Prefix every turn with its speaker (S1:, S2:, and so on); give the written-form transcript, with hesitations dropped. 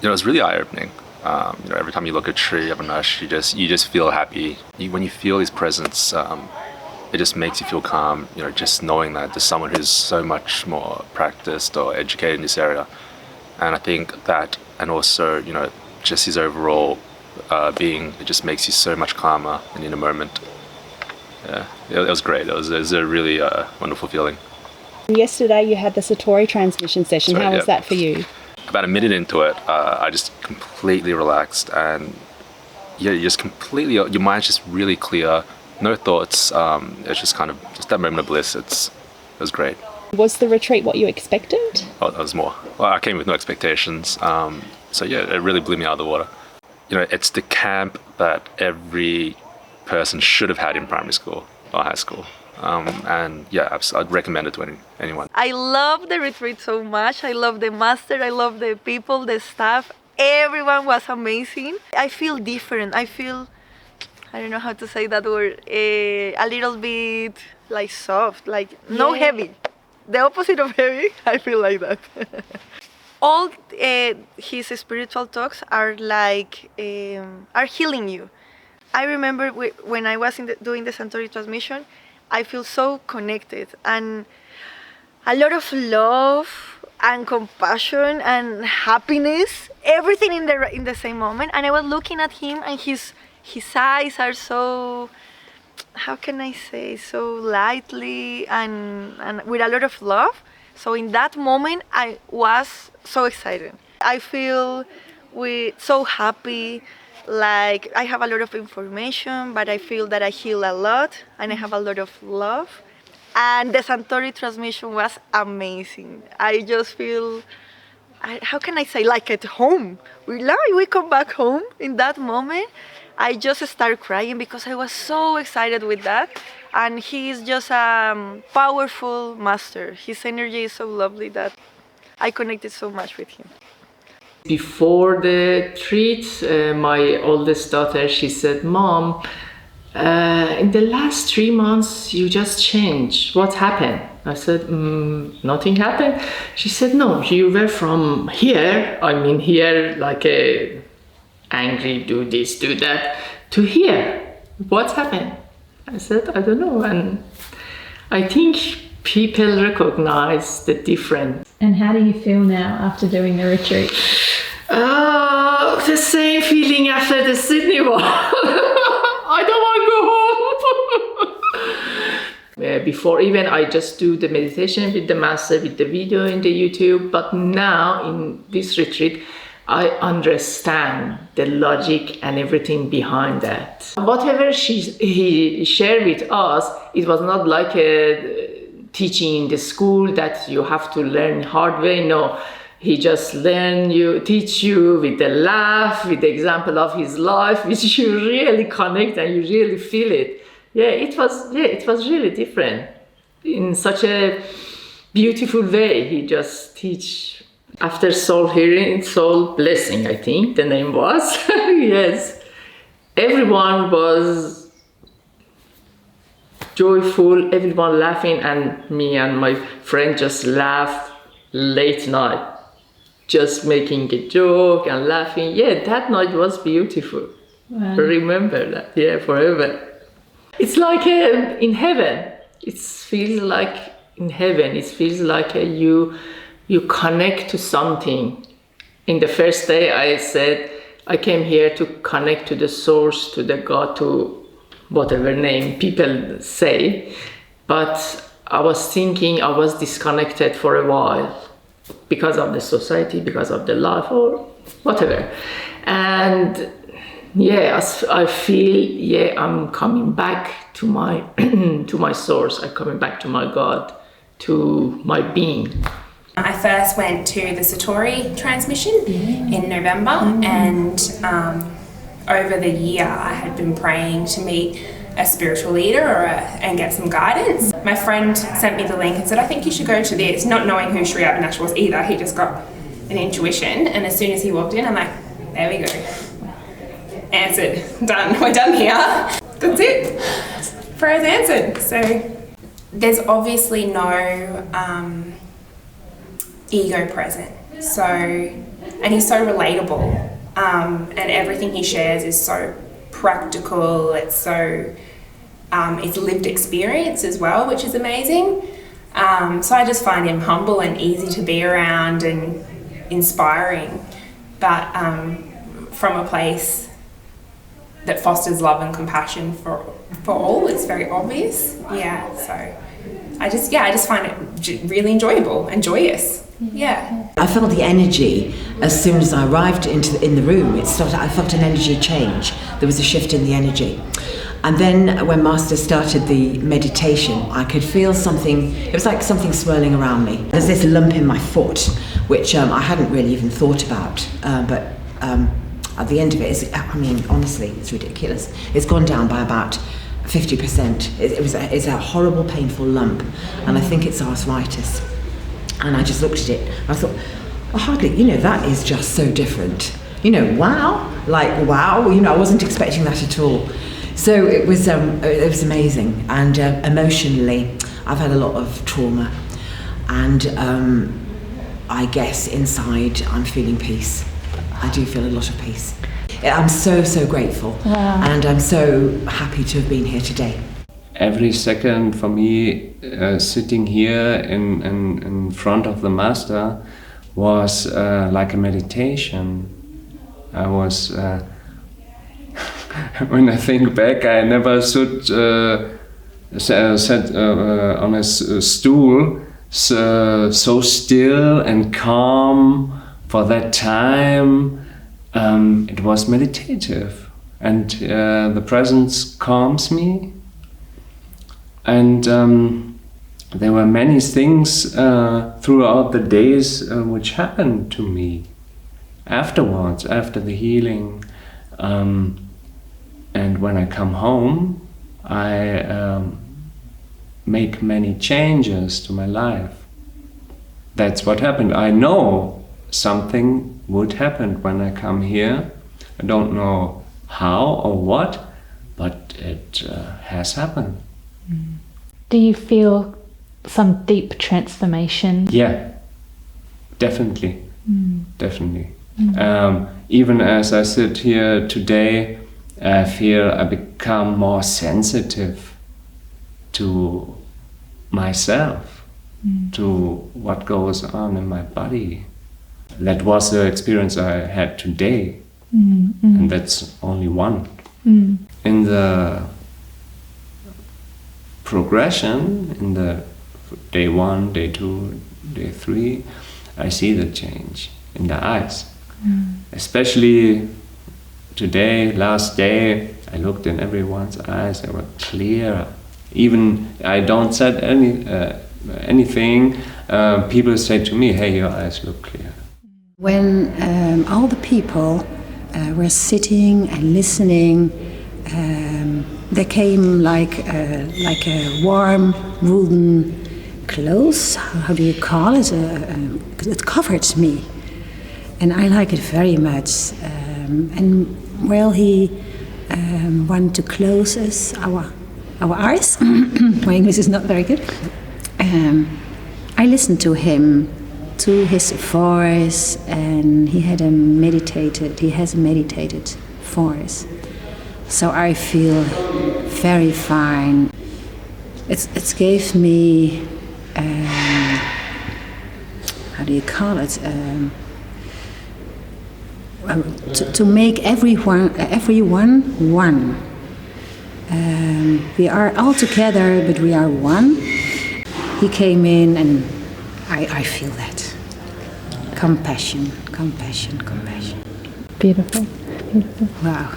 S1: it's really eye-opening. Every time you look at Sri Avinash, you just feel happy. When you feel his presence, it just makes you feel calm. Just knowing that there's someone who's so much more practiced or educated in this area, and I think that, and also just his overall being, it just makes you so much calmer and in a moment. Yeah, it was great. It was a really wonderful feeling.
S2: Yesterday you had the Satori transmission session.
S1: Sorry,
S2: How was
S1: yeah.
S2: that for you?
S1: About a minute into it, I just completely relaxed, and you just completely, your mind's just really clear, no thoughts. It's just kind of just that moment of bliss. It was great.
S2: Was the retreat what you expected?
S1: Oh, that was more. Well, I came with no expectations. So yeah, it really blew me out of the water. It's the camp that every person should have had in primary school or high school. And yeah, I'd recommend it to anyone.
S3: I love the retreat so much. I love the master. I love the people, the staff. Everyone was amazing. I feel different. I don't know how to say that word, a little bit like soft, like no heavy. The opposite of heavy, I feel like that. All his spiritual talks are like, are healing you. I remember when I was doing the Satori transmission, I feel so connected, and a lot of love and compassion and happiness, everything in the same moment. And I was looking at him, and his eyes are so, how can I say, so lightly and with a lot of love. So in that moment, I was so excited. I feel so happy. Like, I have a lot of information, but I feel that I heal a lot, and I have a lot of love. And the Satori transmission was amazing. I just feel, how can I say, like at home. We come back home in that moment. I just started crying because I was so excited with that. And he is just a powerful master. His energy is so lovely that I connected so much with him.
S4: Before the treat, my oldest daughter, she said, "Mom, in the last 3 months, you just changed. What happened?" I said, "Nothing happened." She said, "No, you were from here, here, like angry, do this, do that, to here. What happened?" I said, "I don't know." And I think people recognize the difference.
S5: And how do you feel now after doing the retreat?
S4: The same feeling after the Sydney one. I don't want to go home. Before, even I just do the meditation with the master, with the video in the YouTube. But now in this retreat, I understand the logic and everything behind that. Whatever he shared with us, it was not like a teaching in the school that you have to learn hard way. No, he just teach you with the laugh, with the example of his life, which you really connect and you really feel it. It was really different in such a beautiful way. He just teach after soul hearing, soul blessing, I think the name was. Yes, everyone was joyful, everyone laughing, and me and my friend just laughed late night, just making a joke and laughing. That night was beautiful. Wow. Remember that, forever. It's like in heaven. It feels like in heaven. It feels like you connect to something. In the first day I said, I came here to connect to the source, to the God, to whatever name people say. But I was thinking I was disconnected for a while because of the society, because of the life, or whatever. And I feel, I'm coming back to my to my source. I'm coming back to my God, to my being.
S6: I first went to the Satori transmission in November, and over the year I had been praying to meet a spiritual leader and get some guidance. My friend sent me the link and said, "I think you should go to this," not knowing who Sri Avinash was either. He just got an intuition, and as soon as he walked in, I'm like, there we go. Answered. Done. We're done here. That's it. Prayer's answered. So there's obviously no ego present. So and he's so relatable, and everything he shares is so practical. It's so it's lived experience as well, which is amazing. So I just find him humble and easy to be around and inspiring, but from a place that fosters love and compassion for all. It's very obvious. Yeah, so I just find it really enjoyable and joyous. Yeah.
S7: I felt the energy as soon as I arrived in the room. I felt an energy change. There was a shift in the energy. And then when Master started the meditation, I could feel something, it was like something swirling around me. There's this lump in my foot, which I hadn't really even thought about, but at the end of it, honestly, it's ridiculous. It's gone down by about 50%. It's a horrible, painful lump, and I think it's arthritis. And I just looked at it, and I thought, oh, hardly, that is just so different. Wow, I wasn't expecting that at all. So it was amazing, and emotionally, I've had a lot of trauma, and I guess inside I'm feeling peace. I do feel a lot of peace. I'm so grateful, and I'm so happy to have been here today.
S8: Every second for me, sitting here in front of the Master was like a meditation. I was. When I think back, I never sat on a stool so still and calm for that time. It was meditative, and the presence calms me. And there were many things throughout the days which happened to me afterwards, after the healing. And when I come home, I make many changes to my life. That's what happened. I know something would happen when I come here. I don't know how or what, but it has happened.
S5: Do you feel some deep transformation?
S8: Yeah, definitely. Definitely. Even as I sit here today, I feel I become more sensitive to myself, to what goes on in my body. That was the experience I had today, and that's only one. In the progression, in the day 1, day 2, day 3, I see the change in the eyes. Especially today, last day, I looked in everyone's eyes, they were clear. Even I don't said anything, people say to me, hey, your eyes look clear.
S9: When all the people were sitting and listening, there came like a warm wooden cloth, how do you call it? It covered me. And I like it very much. And while he wanted to close us, our eyes, my English is not very good, I listened to him, to his voice, and he has a meditated voice. So I feel very fine. It gave me, how do you call it? To make everyone one. We are all together, but we are one. He came in, and I feel that. Compassion.
S5: Beautiful.
S9: Wow.